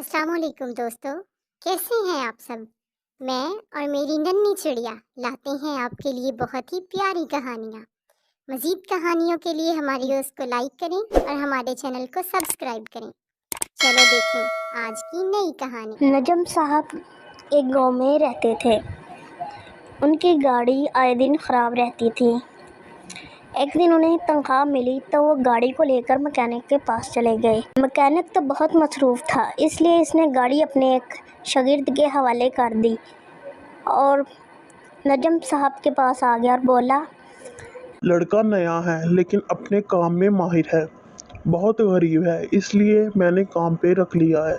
अस्सलाम वालेकुम दोस्तों, कैसे हैं आप सब। मैं और मेरी नन्ही चिड़िया लाते हैं आपके लिए बहुत ही प्यारी कहानियाँ। मज़ीद कहानियों के लिए हमारी वीडियोस को लाइक करें और हमारे चैनल को सब्सक्राइब करें। चलो देखें आज की नई कहानी। नजम साहब एक गांव में रहते थे। उनकी गाड़ी आए दिन ख़राब रहती थी। एक दिन उन्हें तनख्वाह मिली तो वो गाड़ी को लेकर मैकेनिक के पास चले गए। मैकेनिक तो बहुत मसरूफ़ था, इसलिए इसने गाड़ी अपने एक शागिर्द के हवाले कर दी और नजम साहब के पास आ गया और बोला, लड़का नया है लेकिन अपने काम में माहिर है, बहुत गरीब है, इसलिए मैंने काम पे रख लिया है।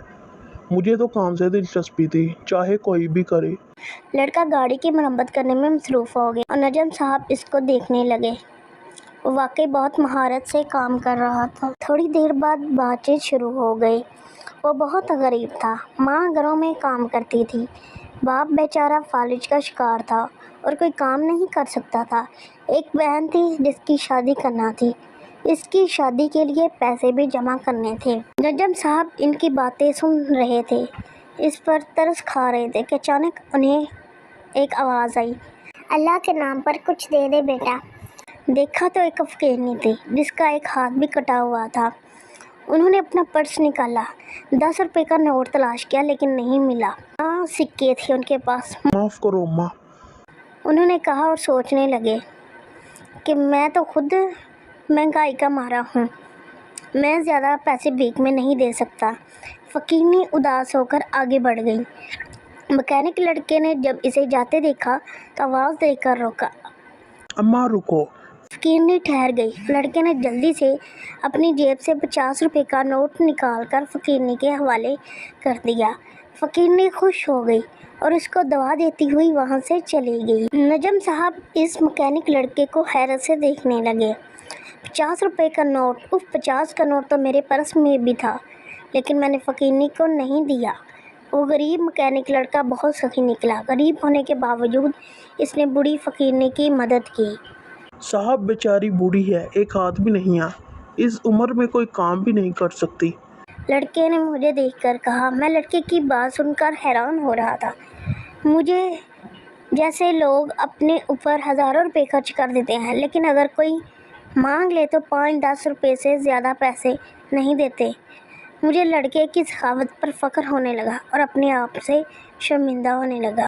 मुझे तो काम से दिलचस्पी थी, चाहे कोई भी करे। लड़का गाड़ी की मरम्मत करने में मसरूफ़ हो गया और नजम साहब इसको देखने लगे। वो वाकई बहुत महारत से काम कर रहा था। थोड़ी देर बाद बातचीत शुरू हो गई। वो बहुत गरीब था। माँ घरों में काम करती थी। बाप बेचारा फालिज का शिकार था और कोई काम नहीं कर सकता था। एक बहन थी जिसकी शादी करना थी। इसकी शादी के लिए पैसे भी जमा करने थे। नजम साहब इनकी बातें सुन रहे थे, इस पर तरस खा रहे थे कि अचानक उन्हें एक आवाज़ आई, अल्लाह के नाम पर कुछ दे दे बेटा। देखा तो एक फ़कीरनी थी जिसका एक हाथ भी कटा हुआ था। उन्होंने अपना पर्स निकाला, 10 रुपये का नोट तलाश किया लेकिन नहीं मिला। सिक्के थे उनके पास। माफ़ करो माँ, उन्होंने कहा और सोचने लगे कि मैं तो खुद महंगाई का मारा हूँ, मैं ज़्यादा पैसे भीख में नहीं दे सकता। फ़कीरनी उदास होकर आगे बढ़ गई। मैकेनिक लड़के ने जब इसे जाते देखा तो आवाज़ देकर रोका। अम्मा रुको। फ़कीरनी ठहर गई। लड़के ने जल्दी से अपनी जेब से 50 रुपये का नोट निकालकर फ़कीरनी के हवाले कर दिया। फ़कीरनी खुश हो गई और उसको दवा देती हुई वहाँ से चली गई। नजम साहब इस मैकेनिक लड़के को हैरत से देखने लगे। 50 रुपये का नोट, 50 का नोट तो मेरे पर्स में भी था, लेकिन मैंने फ़कीरनी को नहीं दिया। वो गरीब मैकेनिक लड़का बहुत सखी निकला। गरीब होने के बावजूद इसने बूढ़ी फ़कीरनी की मदद की। साहब बेचारी बूढ़ी है, एक हाथ भी नहीं है, इस उम्र में कोई काम भी नहीं कर सकती। लड़के ने मुझे देखकर कहा। मैं लड़के की बात सुनकर हैरान हो रहा था। मुझे जैसे लोग अपने ऊपर हज़ारों रुपए खर्च कर देते हैं, लेकिन अगर कोई मांग ले तो 5-10 रुपये से ज़्यादा पैसे नहीं देते। मुझे लड़के की सखावत पर फ़ख्र होने लगा और अपने आप से शर्मिंदा होने लगा।